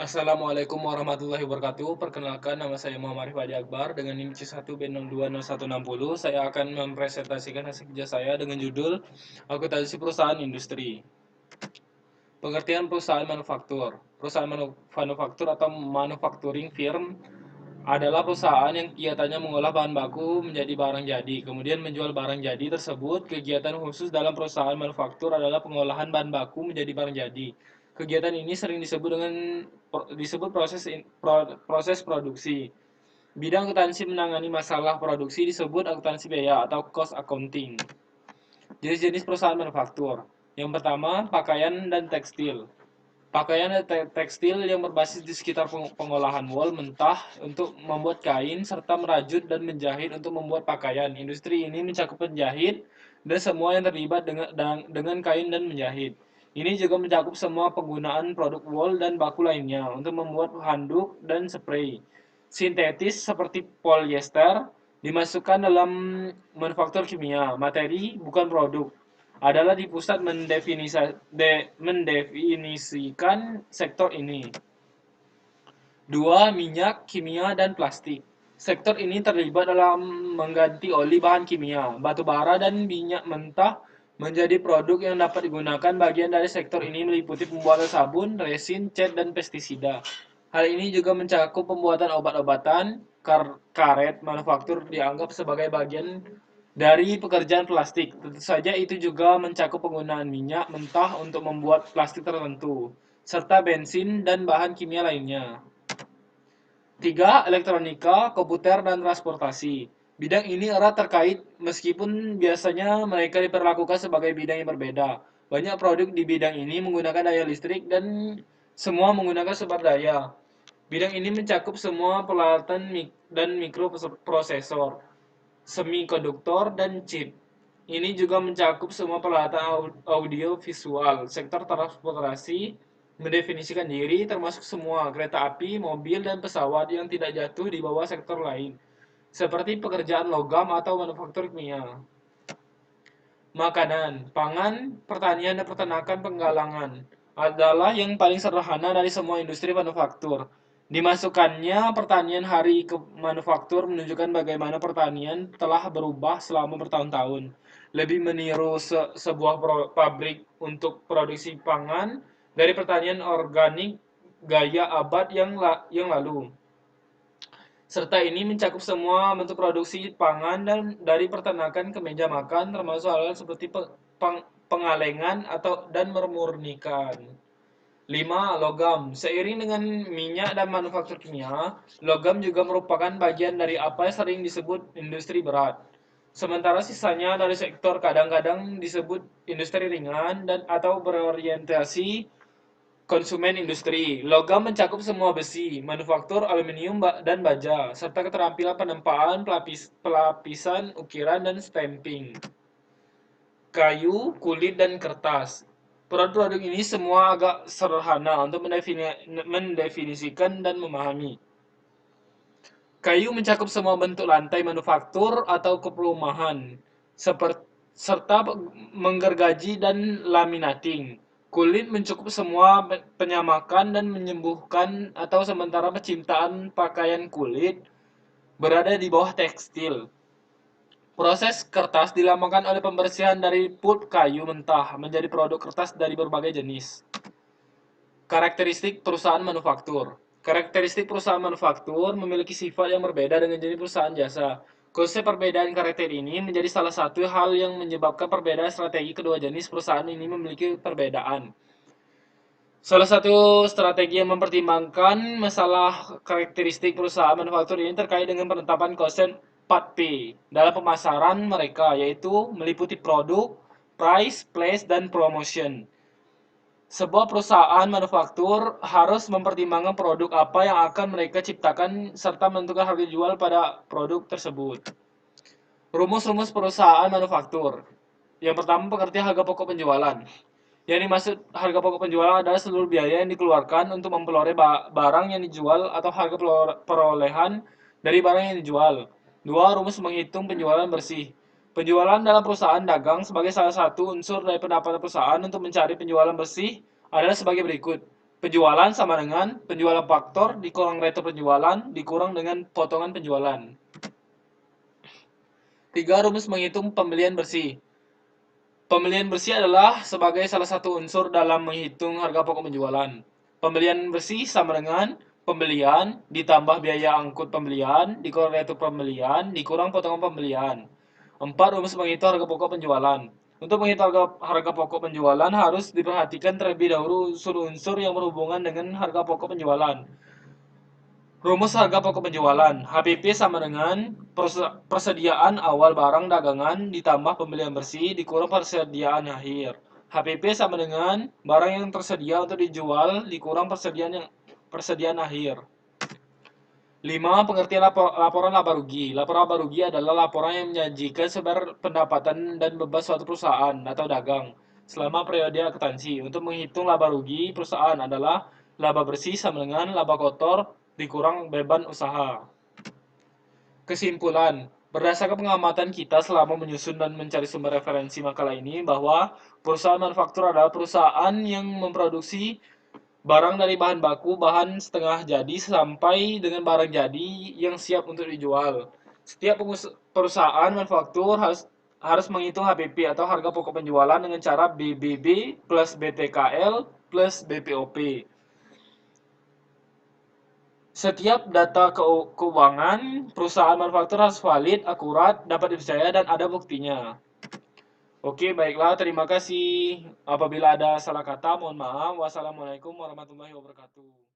Assalamualaikum warahmatullahi wabarakatuh. Perkenalkan, nama saya Muhammad Rifadi Akbar dengan NIM C1B020160. Saya akan mempresentasikan hasil kerja saya dengan judul Akuntansi Perusahaan Industri. Pengertian perusahaan manufaktur. Perusahaan manufaktur atau manufacturing firm adalah perusahaan yang kegiatannya mengolah bahan baku menjadi barang jadi, kemudian menjual barang jadi tersebut. Kegiatan khusus dalam perusahaan manufaktur adalah pengolahan bahan baku menjadi barang jadi. Kegiatan ini sering disebut proses produksi. Bidang akuntansi menangani masalah produksi disebut akuntansi biaya atau cost accounting. Jenis-jenis perusahaan manufaktur. Yang pertama, pakaian dan tekstil. Pakaian dan tekstil yang berbasis di sekitar pengolahan wol mentah untuk membuat kain, serta merajut dan menjahit untuk membuat pakaian. Industri ini mencakup penjahit dan semua yang terlibat dengan kain dan menjahit. Ini juga mencakup semua penggunaan produk wol dan baku lainnya untuk membuat handuk dan spray. Sintetis seperti polyester dimasukkan dalam manufaktur kimia. Materi bukan produk adalah di pusat mendefinisikan sektor ini. 2. Minyak, kimia, dan plastik. Sektor ini terlibat dalam mengganti oli bahan kimia, batu bara, dan minyak mentah menjadi produk yang dapat digunakan. Bagian dari sektor ini meliputi pembuatan sabun, resin, cat, dan pestisida. Hal ini juga mencakup pembuatan obat-obatan. Karet manufaktur dianggap sebagai bagian dari pekerjaan plastik. Tentu saja itu juga mencakup penggunaan minyak mentah untuk membuat plastik tertentu, serta bensin dan bahan kimia lainnya. 3. Elektronika, komputer, dan transportasi. Bidang ini erat terkait meskipun biasanya mereka diperlakukan sebagai bidang yang berbeda. Banyak produk di bidang ini menggunakan daya listrik dan semua menggunakan sumber daya. Bidang ini mencakup semua peralatan dan mikroprosesor, semikonduktor, dan chip. Ini juga mencakup semua peralatan audio visual. Sektor transportasi mendefinisikan diri termasuk semua kereta api, mobil, dan pesawat yang tidak jatuh di bawah sektor lain, seperti pekerjaan logam atau manufaktur kimia. Makanan, pangan, pertanian, dan peternakan penggalangan adalah yang paling sederhana dari semua industri manufaktur. Dimasukkannya pertanian hari ke manufaktur menunjukkan bagaimana pertanian telah berubah selama bertahun-tahun. Lebih meniru sebuah pabrik untuk produksi pangan dari pertanian organik gaya abad yang lalu. Serta ini mencakup semua bentuk produksi pangan dan dari peternakan ke meja makan, termasuk hal-hal seperti pengalengan dan memurnikan. 5. Logam. Seiring dengan minyak dan manufaktur kimia, logam juga merupakan bagian dari apa yang sering disebut industri berat. Sementara sisanya dari sektor kadang-kadang disebut industri ringan atau berorientasi konsumen industri. Logam mencakup semua besi, manufaktur, aluminium, dan baja, serta keterampilan penempaan, pelapisan, ukiran, dan stamping. Kayu, kulit, dan kertas. Produk-produk ini semua agak sederhana untuk mendefinisikan dan memahami. Kayu mencakup semua bentuk lantai manufaktur atau perumahan, serta menggergaji dan laminating. Kulit mencakup semua penyamakan dan menyembuhkan atau sementara penciptaan pakaian kulit berada di bawah tekstil. Proses kertas dilambangkan oleh pembersihan dari pulp kayu mentah menjadi produk kertas dari berbagai jenis. Karakteristik perusahaan manufaktur. Karakteristik perusahaan manufaktur memiliki sifat yang berbeda dengan jenis perusahaan jasa. Konsep perbedaan karakter ini menjadi salah satu hal yang menyebabkan perbedaan strategi kedua jenis perusahaan ini memiliki perbedaan. Salah satu strategi yang mempertimbangkan masalah karakteristik perusahaan manufaktur ini terkait dengan penetapan konsep 4P dalam pemasaran mereka, yaitu meliputi produk, price, place, dan promotion. Sebuah perusahaan manufaktur harus mempertimbangkan produk apa yang akan mereka ciptakan serta menentukan harga jual pada produk tersebut. Rumus-rumus perusahaan manufaktur. Yang pertama, pengertian harga pokok penjualan. Yang dimaksud harga pokok penjualan adalah seluruh biaya yang dikeluarkan untuk memperoleh barang yang dijual atau harga perolehan dari barang yang dijual. 2. Rumus menghitung penjualan bersih. Penjualan dalam perusahaan dagang sebagai salah satu unsur dari pendapatan perusahaan. Untuk mencari penjualan bersih adalah sebagai berikut. Penjualan sama dengan penjualan faktor dikurang retur penjualan dikurang dengan potongan penjualan. 3. Rumus menghitung pembelian bersih. Pembelian bersih adalah sebagai salah satu unsur dalam menghitung harga pokok penjualan. Pembelian bersih sama dengan pembelian ditambah biaya angkut pembelian dikurang retur pembelian dikurang potongan pembelian. 4. Rumus menghitung harga pokok penjualan. Untuk menghitung harga pokok penjualan harus diperhatikan terlebih dahulu unsur-unsur yang berhubungan dengan harga pokok penjualan. Rumus harga pokok penjualan. HPP sama dengan persediaan awal barang dagangan ditambah pembelian bersih dikurang persediaan akhir. HPP sama dengan barang yang tersedia untuk dijual dikurang persediaan akhir. 5. Pengertian laporan laba rugi. Laporan laba rugi adalah laporan yang menyajikan sumber pendapatan dan beban suatu perusahaan atau dagang selama periode akuntansi. Untuk menghitung laba rugi perusahaan adalah laba bersih sama dengan laba kotor dikurang beban usaha. Kesimpulan, berdasarkan pengamatan kita selama menyusun dan mencari sumber referensi makalah ini bahwa perusahaan manufaktur adalah perusahaan yang memproduksi barang dari bahan baku, bahan setengah jadi sampai dengan barang jadi yang siap untuk dijual. Setiap perusahaan manufaktur harus menghitung HPP atau harga pokok penjualan dengan cara BBB plus BTKL plus BPOP. Setiap data keuangan perusahaan manufaktur harus valid, akurat, dapat dipercaya, dan ada buktinya. Oke, baiklah. Terima kasih. Apabila ada salah kata, mohon maaf. Wassalamualaikum warahmatullahi wabarakatuh.